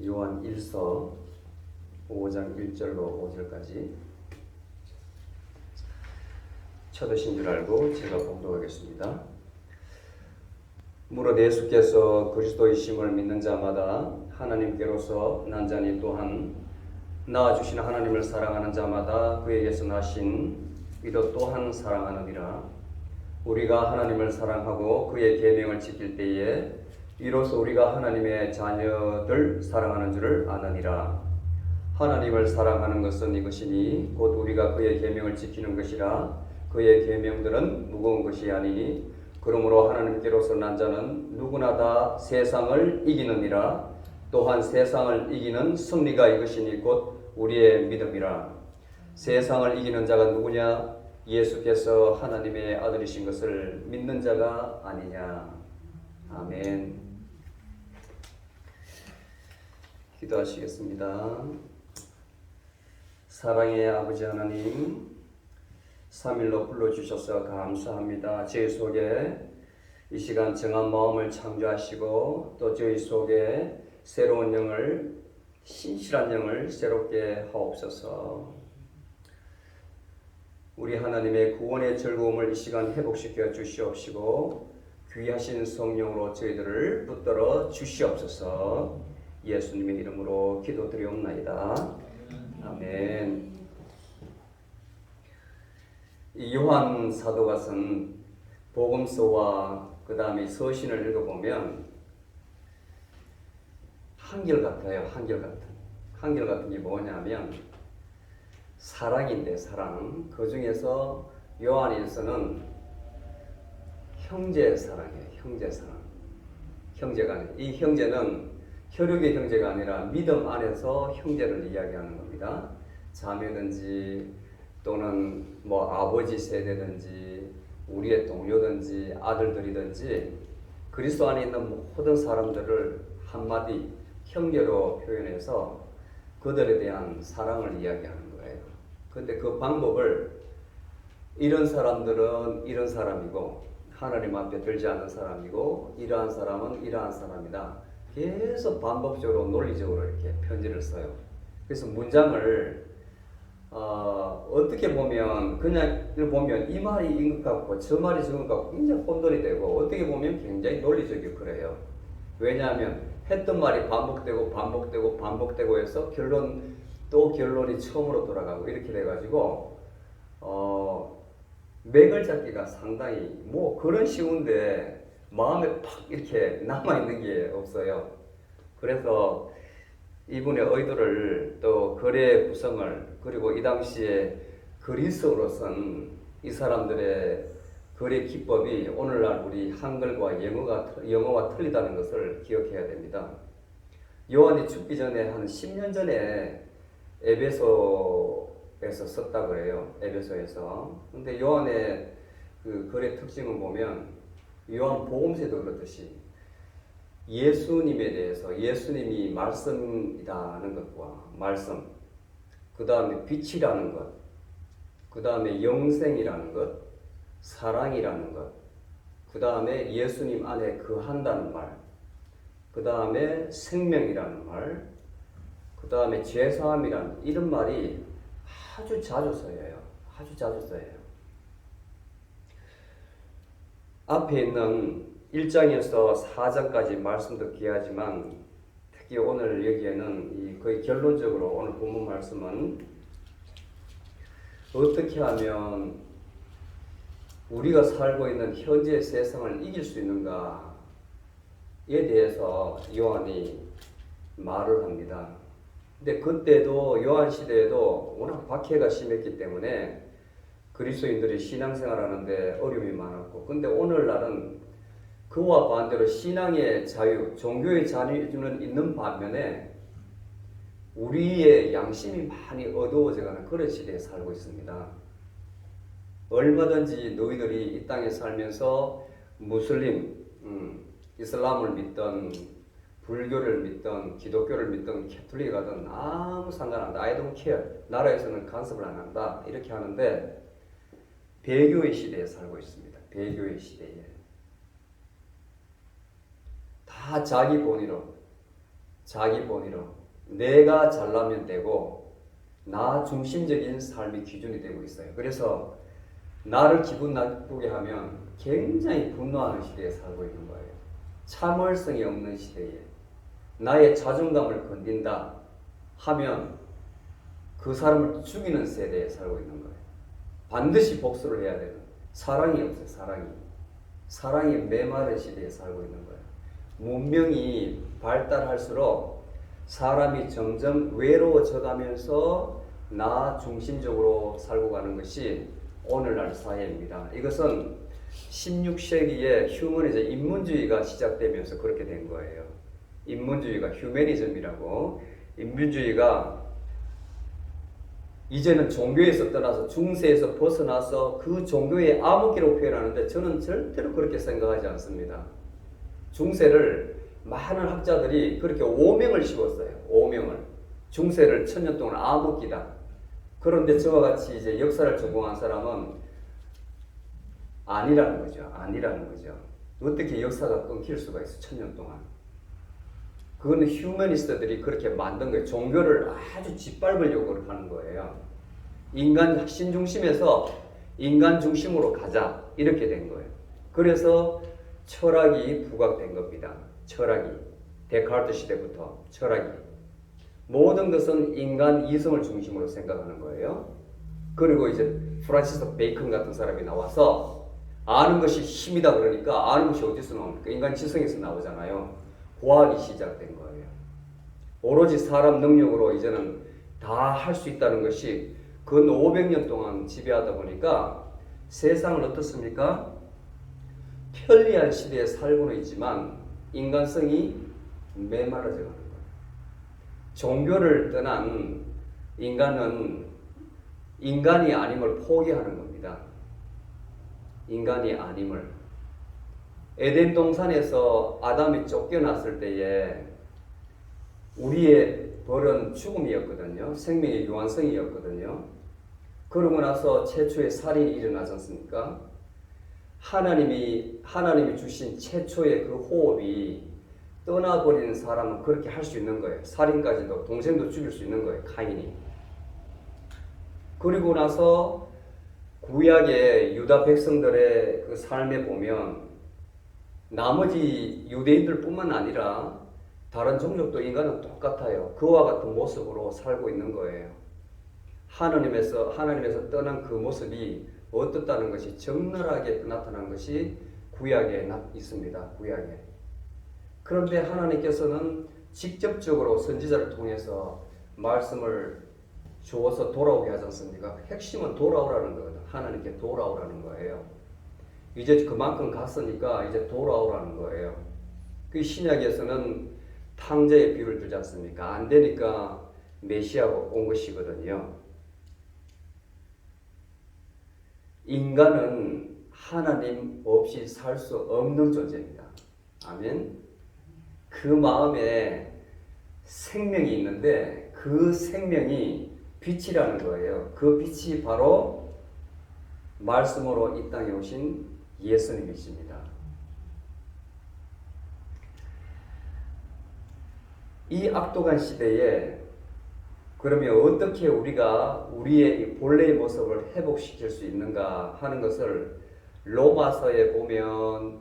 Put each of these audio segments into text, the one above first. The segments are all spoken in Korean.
요한 1서 5장 1절로 5절까지 쳐드신 줄 알고 제가 봉독하겠습니다. 무릇 예수께서 그리스도이심을 믿는 자마다 하나님께로서 난 자니 또한 낳아주신 하나님을 사랑하는 자마다 그에게서 나신 이도 또한 사랑하느니라. 우리가 하나님을 사랑하고 그의 계명을 지킬 때에 이로써 우리가 하나님의 자녀들 사랑하는 줄을 아느니라. 하나님을 사랑하는 것은 이것이니 곧 우리가 그의 계명을 지키는 것이라. 그의 계명들은 무거운 것이 아니니 그러므로 하나님께로서 난 자는 누구나 다 세상을 이기느니라. 또한 세상을 이기는 승리가 이것이니 곧 우리의 믿음이라. 세상을 이기는 자가 누구냐? 예수께서 하나님의 아들이신 것을 믿는 자가 아니냐. 아멘. 기도하시겠습니다. 사랑의 아버지 하나님, 3일로 불러주셔서 감사합니다. 저희 속에 이 시간 정한 마음을 창조하시고 또 저희 속에 새로운 영을, 신실한 영을 새롭게 하옵소서. 우리 하나님의 구원의 즐거움을 이 시간 회복시켜 주시옵시고 귀하신 성령으로 저희들을 붙들어 주시옵소서. 예수님의 이름으로 기도드리옵나이다. 아멘. 요한 사도가 쓴 복음서와 그 다음에 서신을 읽어보면 한결같아요. 한결같은 게 뭐냐면 사랑인데 사랑. 그 중에서 요한일서는 형제 사랑이에요. 형제 사랑. 형제가 아니에요. 이 형제는 혈육의 형제가 아니라 믿음 안에서 형제를 이야기하는 겁니다. 자매든지 또는 아버지 세대든지 우리의 동료든지 아들들이든지 그리스도 안에 있는 모든 사람들을 한마디 형제로 표현해서 그들에 대한 사랑을 이야기하는 거예요. 근데 그 방법을 이런 사람들은 이런 사람이고 하나님 앞에 들지 않는 사람이고 이러한 사람은 이러한 사람이다. 계속 반복적으로 논리적으로 이렇게 편지를 써요. 그래서 문장을 어떻게 보면 그냥 보면 이 말이 인 것 같고 저 말이 저것 같고 굉장히 혼돈이 되고 어떻게 보면 굉장히 논리적이고 그래요. 왜냐하면 했던 말이 반복되고 해서 결론이 처음으로 돌아가고 이렇게 돼가지고 맥을 잡기가 상당히 그런 쉬운데 마음에 팍 이렇게 남아있는 게 없어요. 그래서 이분의 의도를 또 글의 구성을 그리고 이 당시에 그리스어로 쓴 이 사람들의 글의 기법이 오늘날 우리 한글과 영어와 틀리다는 것을 기억해야 됩니다. 요한이 죽기 전에 한 10년 전에 에베소에서 썼다고 해요. 에베소에서. 근데 요한의 그 글의 특징을 보면 요한 복음서도 그렇듯이 예수님에 대해서 예수님이 말씀이라는 것과 말씀, 그 다음에 빛이라는 것, 그 다음에 영생이라는 것, 사랑이라는 것, 그 다음에 예수님 안에 거한다는 말, 그 다음에 생명이라는 말, 그 다음에 죄사함이라는 이런 말이 아주 자주 써요. 아주 자주 써요. 앞에 있는 1장에서 4장까지 말씀도 귀하지만 특히 오늘 여기에는 거의 결론적으로 오늘 본문 말씀은 어떻게 하면 우리가 살고 있는 현재 세상을 이길 수 있는가에 대해서 요한이 말을 합니다. 근데 그때도 요한 시대에도 워낙 박해가 심했기 때문에 그리스도인들이 신앙생활하는데 어려움이 많았고, 근데 오늘날은 그와 반대로 신앙의 자유, 종교의 자유는 있는 반면에 우리의 양심이 많이 어두워져가는 그런 시대에 살고 있습니다. 얼마든지 너희들이 이 땅에 살면서 무슬림, 이슬람을 믿던 불교를 믿던 기독교를 믿던 캐톨릭이 가든 아무 상관없다. I don't care. 나라에서는 간섭을 안 한다. 이렇게 하는데 배교의 시대에 살고 있습니다. 배교의 시대에. 다 자기 본의로 자기 본의로 내가 잘나면 되고 나 중심적인 삶이 기준이 되고 있어요. 그래서 나를 기분 나쁘게 하면 굉장히 분노하는 시대에 살고 있는 거예요. 참을성이 없는 시대에 나의 자존감을 건든다 하면 그 사람을 죽이는 세대에 살고 있는 거예요. 반드시 복수를 해야 되는, 사랑이 없어요. 사랑이 메마른 시대에 살고 있는 거예요. 문명이 발달할수록 사람이 점점 외로워져 가면서 나 중심적으로 살고 가는 것이 오늘날 사회입니다. 이것은 16세기에 휴머니즘, 인문주의가 시작되면서 그렇게 된 거예요. 인문주의가 휴머니즘이라고, 인문주의가 이제는 종교에서 떠나서 중세에서 벗어나서 그 종교의 암흑기로 표현하는데 저는 절대로 그렇게 생각하지 않습니다. 중세를 많은 학자들이 그렇게 오명을 씌웠어요. 오명을. 중세를 1000년 동안 암흑기다. 그런데 저와 같이 이제 역사를 전공한 사람은 아니라는 거죠. 어떻게 역사가 끊길 수가 있어, 1000년 동안. 그거는 휴머니스트들이 그렇게 만든 거예요. 종교를 아주 짓밟으려고 하는 거예요. 인간 핵심 중심에서 인간 중심으로 가자, 이렇게 된 거예요. 그래서 철학이 부각된 겁니다. 철학이. 데카르트 시대부터 철학이. 모든 것은 인간 이성을 중심으로 생각하는 거예요. 그리고 이제 프란시스 베이컨 같은 사람이 나와서 아는 것이 힘이다 그러니까 아는 것이 어디서 나옵니까? 인간 지성에서 나오잖아요. 과학이 시작된 거예요. 오로지 사람 능력으로 이제는 다 할 수 있다는 것이 근 500년 동안 지배하다 보니까 세상은 어떻습니까? 편리한 시대에 살고는 있지만 인간성이 메마르져 가는 거예요. 종교를 떠난 인간은 인간이 아님을 포기하는 겁니다. 인간이 아님을. 에덴 동산에서 아담이 쫓겨났을 때에 우리의 벌은 죽음이었거든요. 생명의 유한성이었거든요. 그러고 나서 최초의 살인이 일어나지 않습니까? 하나님이 주신 최초의 그 호흡이 떠나버리는 사람은 그렇게 할 수 있는 거예요. 살인까지도, 동생도 죽일 수 있는 거예요. 카인이. 그리고 나서 구약의 유다 백성들의 그 삶에 보면 나머지 유대인들 뿐만 아니라 다른 종족도 인간은 똑같아요. 그와 같은 모습으로 살고 있는 거예요. 하나님에서 떠난 그 모습이 어떻다는 것이 적나라하게 나타난 것이 구약에 있습니다. 구약에. 그런데 하나님께서는 직접적으로 선지자를 통해서 말씀을 주어서 돌아오게 하지 않습니까? 핵심은 돌아오라는 거거든요. 하나님께 돌아오라는 거예요. 이제 그만큼 갔으니까 이제 돌아오라는 거예요. 그 신약에서는 탕자의 비유를 두지 않습니까? 안 되니까 메시아가 온 것이거든요. 인간은 하나님 없이 살 수 없는 존재입니다. 아멘. 그 마음에 생명이 있는데 그 생명이 빛이라는 거예요. 그 빛이 바로 말씀으로 이 땅에 오신 예수님이십니다. 이 악독한 시대에 그러면 어떻게 우리가 우리의 본래의 모습을 회복시킬 수 있는가 하는 것을 로마서에 보면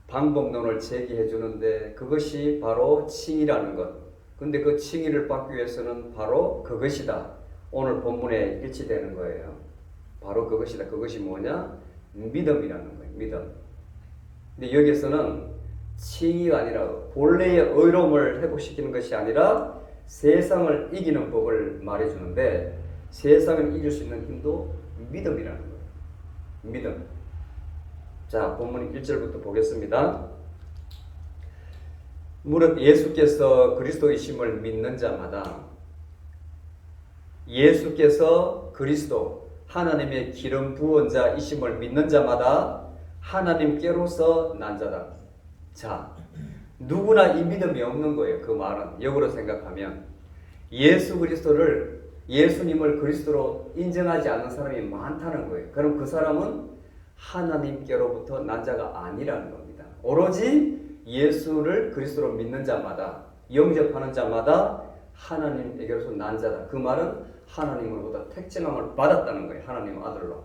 방법론을 제기해 주는데 그것이 바로 칭의라는 것. 근데 그 칭의를 받기 위해서는 바로 그것이다. 오늘 본문에 일치되는 거예요. 바로 그것이다. 그것이 뭐냐? 믿음이라는 거예요. 믿음. 근데 여기에서는 칭의가 아니라 본래의 의로움을 회복시키는 것이 아니라 세상을 이기는 법을 말해주는데 세상을 이길 수 있는 힘도 믿음이라는 거예요. 믿음. 자, 본문 1절부터 보겠습니다. 무릇 예수께서 그리스도이심을 믿는 자마다 예수께서 그리스도 하나님의 기름 부은 자이심을 믿는 자마다 하나님께로서 난 자다. 자, 누구나 이 믿음이 없는 거예요. 그 말은 역으로 생각하면 예수님을 그리스도로 인정하지 않는 사람이 많다는 거예요. 그럼 그 사람은 하나님께로부터 난 자가 아니라는 겁니다. 오로지 예수를 그리스도로 믿는 자마다, 영접하는 자마다 하나님에게로서 난 자다. 그 말은 하나님으로부터 택정함을 받았다는 거예요. 하나님 아들로.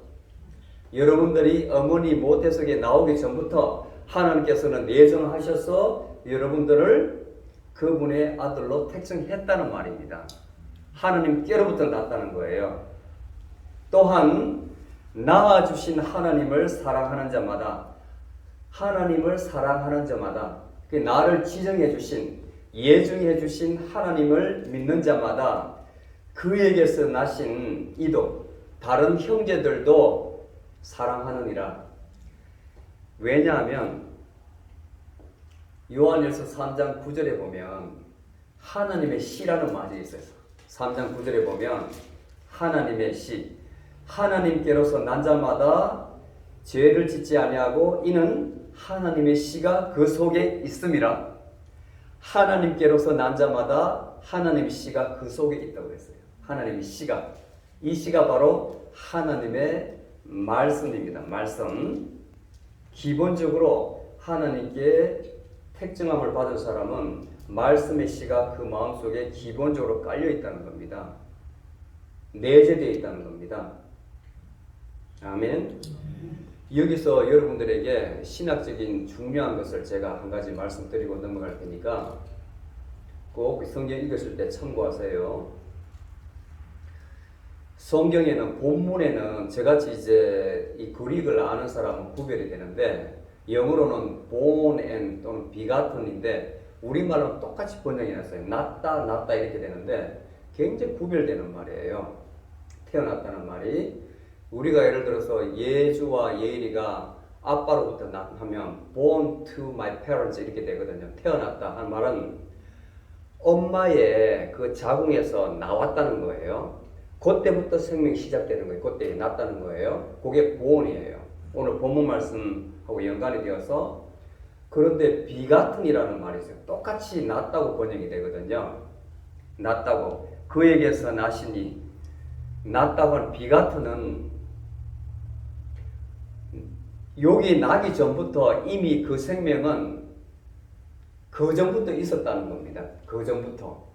여러분들이 어머니 모태속에 나오기 전부터 하나님께서는 예정하셔서 여러분들을 그분의 아들로 택정했다는 말입니다. 하나님께로부터 났다는 거예요. 또한 낳아주신 하나님을 사랑하는 자마다, 하나님을 사랑하는 자마다, 나를 지정해 주신, 예정해 주신 하나님을 믿는 자마다 그에게서 나신 이도 다른 형제들도 사랑하느니라. 왜냐하면 요한일서 3장 9절에 보면 하나님의 시라는 말이 있어요. 3장 9절에 보면 하나님의 시, 하나님께로서 난 자마다 죄를 짓지 아니하고 이는 하나님의 시가 그 속에 있음이라. 하나님께로서 난 자마다 하나님의 시가 그 속에 있다고 했어요. 하나님의 시가, 이 시가 바로 하나님의 말씀입니다. 말씀. 기본적으로 하나님께 택정함을 받은 사람은 말씀의 씨가 그 마음속에 기본적으로 깔려 있다는 겁니다. 내재되어 있다는 겁니다. 아멘. 여기서 여러분들에게 신학적인 중요한 것을 제가 한 가지 말씀드리고 넘어갈 테니까 꼭 성경 읽으실 때 참고하세요. 성경에는 본문에는 저같이 이제 이 그릭을 아는 사람은 구별이 되는데 영어로는 born and 또는 begatten인데 우리말로는 똑같이 번역이 났어요. 낳다 이렇게 되는데 굉장히 구별되는 말이에요. 태어났다는 말이. 우리가 예를 들어서 예주와 예일이가 아빠로부터 하면 born to my parents 이렇게 되거든요. 태어났다 하는 말은 엄마의 그 자궁에서 나왔다는 거예요. 그때부터 생명이 시작되는 거예요. 그때 났다는 거예요. 그게 born이에요. 오늘 본문 말씀하고 연관이 되어서. 그런데 begatten이라는 말이 있어요. 똑같이 낳았다고 번역이 되거든요. 낳았다고. 그에게서 나시니. 낳았다고 하는 begatten은 여기 나기 전부터 이미 그 생명은 그 전부터 있었다는 겁니다. 그 전부터.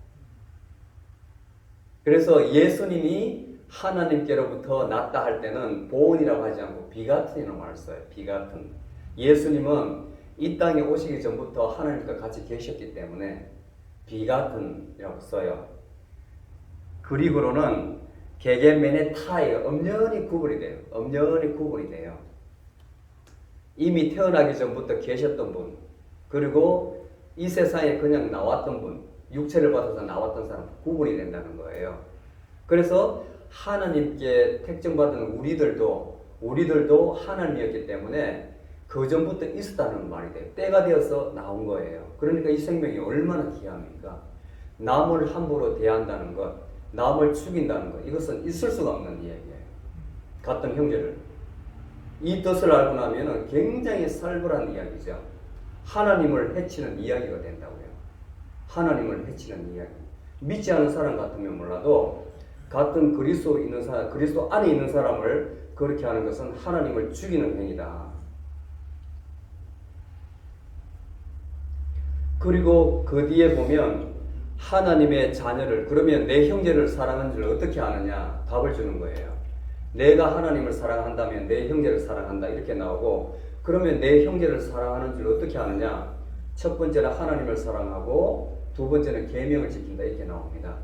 그래서 예수님이 하나님께로부터 낳다 할 때는 born이라고 하지 않고 begatten이라고 말을 써요. begotten. 예수님은 이 땅에 오시기 전부터 하나님과 같이 계셨기 때문에 begatten이라고 써요. 그리고로는 게겐멘의 타예요. 엄연히 구분이 돼요. 엄연히 구분이 돼요. 이미 태어나기 전부터 계셨던 분, 그리고 이 세상에 그냥 나왔던 분, 육체를 받아서 나왔던 사람 구분이 된다는 거예요. 그래서 하나님께 택정받은 우리들도 하나님이었기 때문에 그 전부터 있었다는 말이 돼요. 때가 되어서 나온 거예요. 그러니까 이 생명이 얼마나 귀합니까? 남을 함부로 대한다는 것, 남을 죽인다는 것, 이것은 있을 수가 없는 이야기예요. 같은 형제를. 이 뜻을 알고 나면 굉장히 살벌한 이야기죠. 하나님을 해치는 이야기가 된다고요. 하나님을 해치는 이야기. 믿지 않은 사람 같으면 몰라도 같은 그리스도 있는 사람, 그리스도 안에 있는 사람을 그렇게 하는 것은 하나님을 죽이는 행위다. 그리고 그 뒤에 보면 하나님의 자녀를, 그러면 내 형제를 사랑하는 줄 어떻게 아느냐? 답을 주는 거예요. 내가 하나님을 사랑한다면 내 형제를 사랑한다 이렇게 나오고, 그러면 내 형제를 사랑하는 줄 어떻게 아느냐? 첫 번째는 하나님을 사랑하고 두 번째는 계명을 지킨다 이렇게 나옵니다.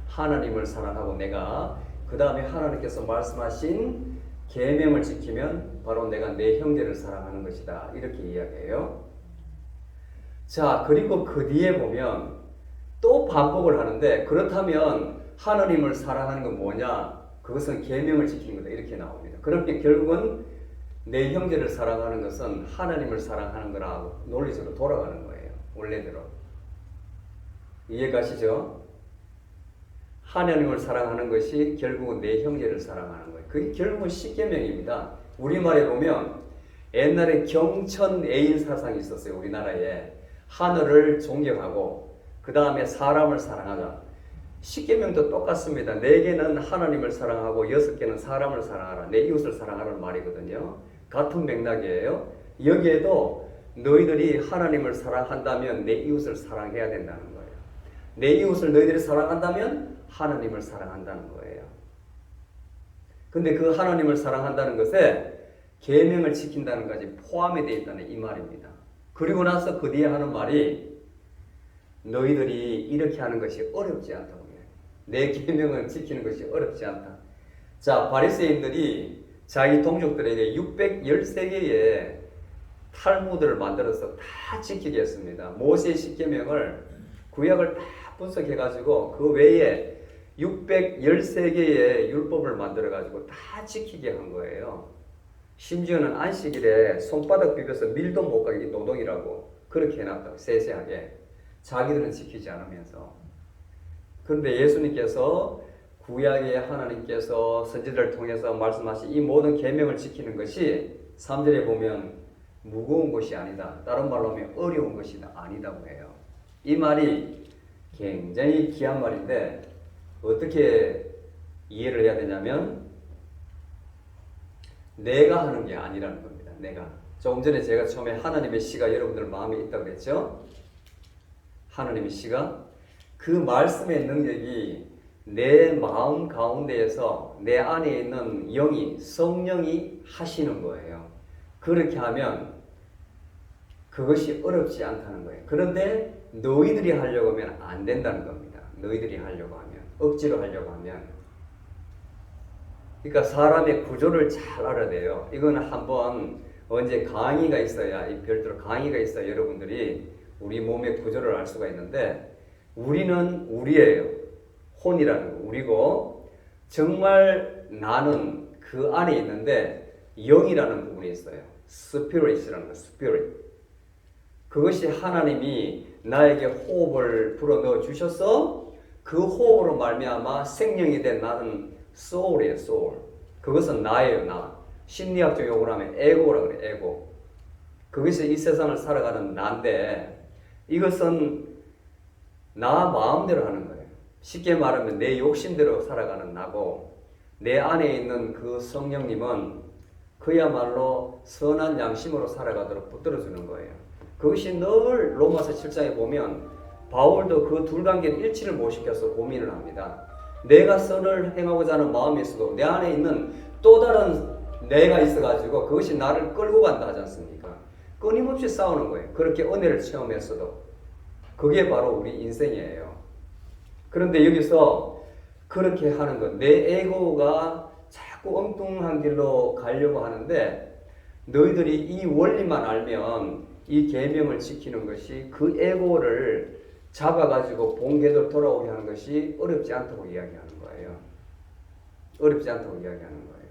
하나님을 사랑하고 내가 그 다음에 하나님께서 말씀하신 계명을 지키면 바로 내가 내 형제를 사랑하는 것이다 이렇게 이야기해요. 자, 그리고 그 뒤에 보면 또 반복을 하는데, 그렇다면 하나님을 사랑하는 건 뭐냐? 그것은 계명을 지키는 거다 이렇게 나옵니다. 그렇게 결국은 내 형제를 사랑하는 것은 하나님을 사랑하는 거라고 논리적으로 돌아가는 거예요. 원래대로. 이해가시죠? 하나님을 사랑하는 것이 결국은 내 형제를 사랑하는 거예요. 그게 결국은 십계명입니다. 우리말에 보면 옛날에 경천 애인 사상이 있었어요. 우리나라에. 하늘을 존경하고 그 다음에 사람을 사랑하자. 십계명도 똑같습니다. 4개는 하나님을 사랑하고 6개는 사람을 사랑하라. 내 이웃을 사랑하라는 말이거든요. 같은 맥락이에요. 여기에도 너희들이 하나님을 사랑한다면 내 이웃을 사랑해야 된다는 거예요. 내 이웃을 너희들이 사랑한다면 하나님을 사랑한다는 거예요. 근데 그 하나님을 사랑한다는 것에 계명을 지킨다는 것이 포함이 되어 있다는 이 말입니다. 그리고 나서 그 뒤에 하는 말이 너희들이 이렇게 하는 것이 어렵지 않다고 해요. 내 계명을 지키는 것이 어렵지 않다. 자, 바리새인들이 자기 동족들에게 613개의 탈무드를 만들어서 다 지키게 했습니다. 모세의 십계명을 구약을 다 분석해가지고 그 외에 613개의 율법을 만들어가지고 다 지키게 한 거예요. 심지어는 안식일에 손바닥 비벼서 밀도 못 가게 노동이라고 그렇게 해놨다고 세세하게. 자기들은 지키지 않으면서. 그런데 예수님께서 구약의 하나님께서 선지자를 통해서 말씀하신 이 모든 계명을 지키는 것이 3절에 보면 무거운 것이 아니다. 다른 말로 하면 어려운 것이 아니다고 해요. 이 말이 굉장히 귀한 말인데 어떻게 이해를 해야 되냐면 내가 하는 게 아니라는 겁니다. 내가. 조금 전에 제가 처음에 하나님의 씨가 여러분들 마음에 있다고 그랬죠? 하나님의 씨가 그 말씀의 능력이 내 마음 가운데에서 내 안에 있는 영이 성령이 하시는 거예요. 그렇게 하면 그것이 어렵지 않다는 거예요. 그런데 너희들이 하려고 하면 안 된다는 겁니다. 너희들이 하려고 하면, 억지로 하려고 하면. 그러니까 사람의 구조를 잘 알아야 돼요. 이거는 한번 언제 강의가 있어야, 별도로 강의가 있어야 여러분들이 우리 몸의 구조를 알 수가 있는데 우리는 우리예요. 혼이라는 거 우리고 정말 나는 그 안에 있는데 영이라는 부분이 있어요. 스피릿이라는 거, 스피릿. 그것이 하나님이 나에게 호흡을 불어넣어 주셔서 그 호흡으로 말미암아 생명이 된 나는 soul이에요, soul. 그것은 나예요, 나. 심리학적 용어로 하면 에고라 그래, 에고. 그것이 이 세상을 살아가는 나인데 이것은 나 마음대로 하는 거예요. 쉽게 말하면 내 욕심대로 살아가는 나고 내 안에 있는 그 성령님은 그야말로 선한 양심으로 살아가도록 붙들어주는 거예요. 그것이 늘 로마서 7장에 보면 바울도 그 둘 관계를 일치를 못 시켜서 고민을 합니다. 내가 선을 행하고자 하는 마음이 있어도 내 안에 있는 또 다른 내가 있어가지고 그것이 나를 끌고 간다 하지 않습니까? 끊임없이 싸우는 거예요. 그렇게 은혜를 체험했어도. 그게 바로 우리 인생이에요. 그런데 여기서 그렇게 하는 것, 내 에고가 자꾸 엉뚱한 길로 가려고 하는데 너희들이 이 원리만 알면 이 계명을 지키는 것이 그 에고를 잡아가지고 본궤도로 돌아오게 하는 것이 어렵지 않다고 이야기하는 거예요. 어렵지 않다고 이야기하는 거예요.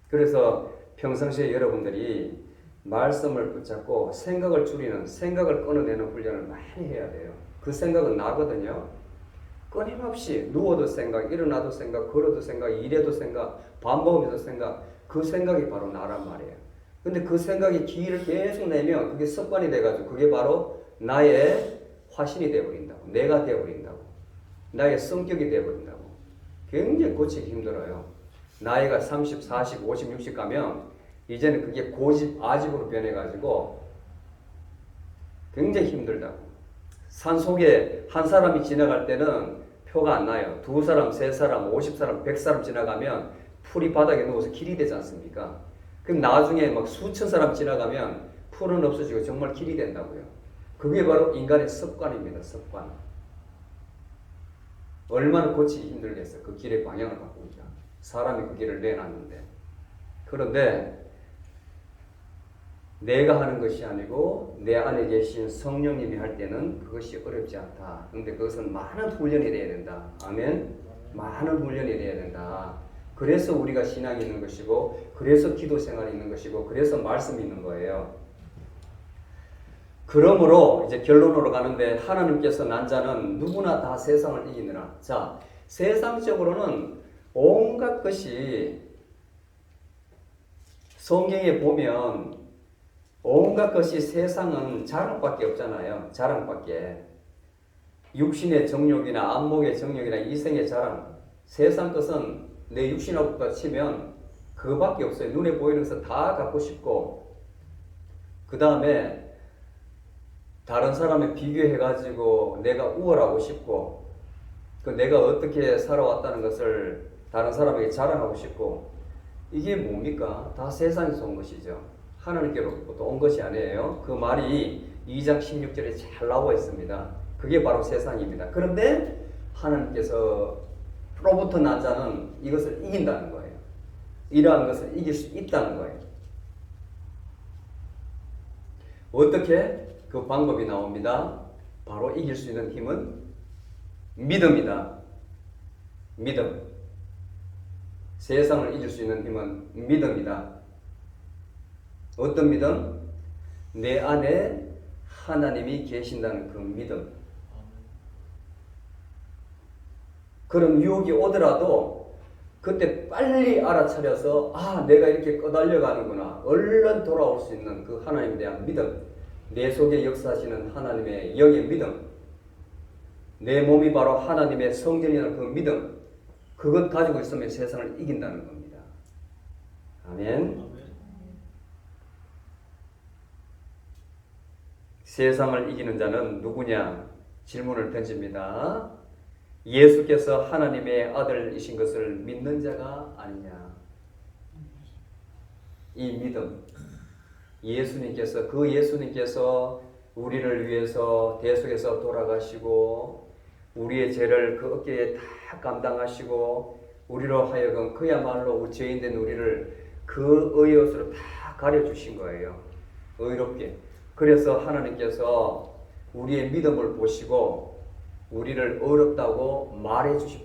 그래서 평상시에 여러분들이 말씀을 붙잡고 생각을 줄이는, 생각을 끊어내는 훈련을 많이 해야 돼요. 그 생각은 나거든요. 끊임없이 누워도 생각, 일어나도 생각, 걸어도 생각, 일해도 생각, 밥 먹으면서 생각, 그 생각이 바로 나란 말이에요. 근데 그 생각이 기를 계속 내면 그게 습관이 돼가지고 그게 바로 나의 화신이 되어버린다고. 내가 되어버린다고. 나의 성격이 되어버린다고. 굉장히 고치기 힘들어요. 나이가 30, 40, 50, 60 가면 이제는 그게 고집, 아집으로 변해가지고 굉장히 힘들다고. 산 속에 한 사람이 지나갈 때는 표가 안 나요. 두 사람, 세 사람, 50사람, 100사람 지나가면 풀이 바닥에 누워서 길이 되지 않습니까? 그럼 나중에 막 수천 사람 지나가면 풀은 없어지고 정말 길이 된다고요. 그게 바로 인간의 습관입니다. 습관. 얼마나 고치기 힘들겠어요. 그 길의 방향을 바꾸니까. 사람이 그 길을 내놨는데. 그런데 내가 하는 것이 아니고 내 안에 계신 성령님이 할 때는 그것이 어렵지 않다. 그런데 그것은 많은 훈련이 돼야 된다. 아멘. 많은 훈련이 돼야 된다. 그래서 우리가 신앙이 있는 것이고 그래서 기도 생활이 있는 것이고 그래서 말씀이 있는 거예요. 그러므로 이제 결론으로 가는데 하나님께서 난 자는 누구나 다 세상을 이기느라. 자, 세상적으로는 온갖 것이 성경에 보면 온갖 것이 세상은 자랑밖에 없잖아요. 자랑밖에. 육신의 정욕이나 안목의 정욕이나 이생의 자랑. 세상 것은 내 육신하고 치면 그거밖에 없어요. 눈에 보이는 것은 다 갖고 싶고 그 다음에 다른 사람에 비교해가지고 내가 우월하고 싶고 그 내가 어떻게 살아왔다는 것을 다른 사람에게 자랑하고 싶고 이게 뭡니까? 다 세상에서 온 것이죠. 하나님께로부터 온 것이 아니에요. 그 말이 2장 16절에 잘 나와 있습니다. 그게 바로 세상입니다. 그런데 하나님께서로부터 난 자는 이것을 이긴다는 거예요. 이러한 것을 이길 수 있다는 거예요. 어떻게? 그 방법이 나옵니다. 바로 이길 수 있는 힘은 믿음이다. 믿음. 세상을 이길 수 있는 힘은 믿음이다. 어떤 믿음? 내 안에 하나님이 계신다는 그 믿음. 그런 유혹이 오더라도 그때 빨리 알아차려서 내가 이렇게 꺼달려가는구나. 얼른 돌아올 수 있는 그 하나님에 대한 믿음. 내 속에 역사하시는 하나님의 영의 믿음. 내 몸이 바로 하나님의 성전이라는 그 믿음. 그것 가지고 있으면 세상을 이긴다는 겁니다. 아멘. 세상을 이기는 자는 누구냐? 질문을 던집니다. 예수께서 하나님의 아들이신 것을 믿는 자가 아니냐? 이 믿음. 예수님께서 우리를 위해서 대속에서 돌아가시고 우리의 죄를 그 어깨에 다 감당하시고 우리로 하여금 그야말로 죄인된 우리를 그 의의 옷으로 다 가려주신 거예요. 의롭게. 그래서 하나님께서 우리의 믿음을 보시고 우리를 어렵다고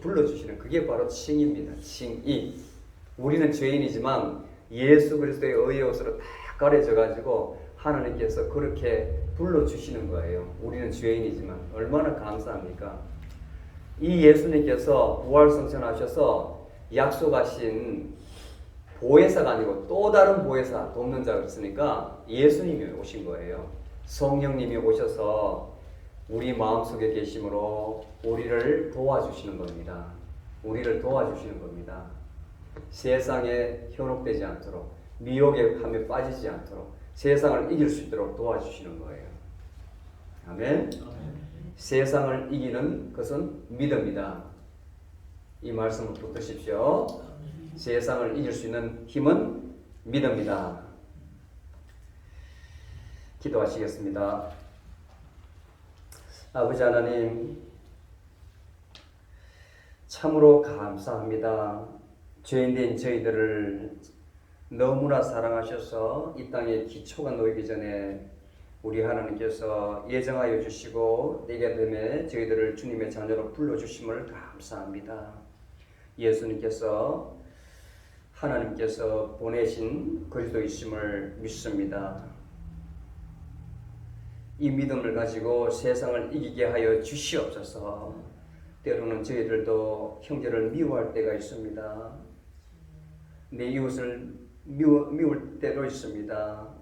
불러주시는 그게 바로 칭입니다. 칭의. 우리는 죄인이지만 예수 그리스도의 의의 옷으로 다 가려져 가지고 하나님께서 그렇게 불러주시는 거예요. 우리는 죄인이지만 얼마나 감사합니까? 이 예수님께서 부활승천하셔서 약속하신 보혜사가 아니고 또 다른 보혜사 돕는 자가 있으니까 예수님이 오신 거예요. 성령님이 오셔서 우리 마음속에 계심으로 우리를 도와주시는 겁니다. 우리를 도와주시는 겁니다. 세상에 현혹되지 않도록 미혹의 함에 빠지지 않도록 세상을 이길 수 있도록 도와주시는 거예요. 아멘. 세상을 이기는 것은 믿음이다. 이 말씀을 붙드십시오. 세상을 이길 수 있는 힘은 믿음이다. 기도하시겠습니다. 아버지 하나님, 참으로 감사합니다. 죄인된 저희들을 너무나 사랑하셔서 이 땅에 기초가 놓이기 전에 우리 하나님께서 예정하여 주시고 내게 됨에 저희들을 주님의 자녀로 불러주심을 감사합니다. 예수님께서 하나님께서 보내신 그리스도이심을 믿습니다. 이 믿음을 가지고 세상을 이기게 하여 주시옵소서. 때로는 저희들도 형제를 미워할 때가 있습니다. 내 이웃을 미울 때도 있습니다.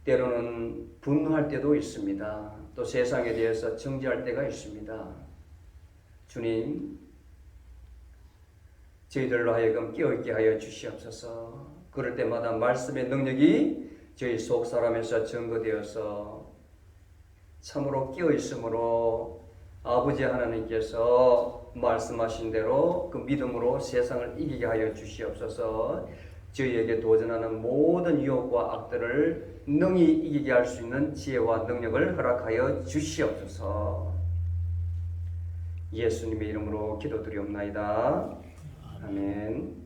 때로는 분노할 때도 있습니다. 또 세상에 대해서 정죄할 때가 있습니다. 주님, 저희들로 하여금 깨어있게 하여 주시옵소서. 그럴 때마다 말씀의 능력이 저희 속 사람에서 증거되어서 참으로 깨어있으므로 아버지 하나님께서 말씀하신 대로 그 믿음으로 세상을 이기게 하여 주시옵소서. 저희에게 도전하는 모든 유혹과 악들을 능히 이기게 할 수 있는 지혜와 능력을 허락하여 주시옵소서. 예수님의 이름으로 기도드리옵나이다. 아멘.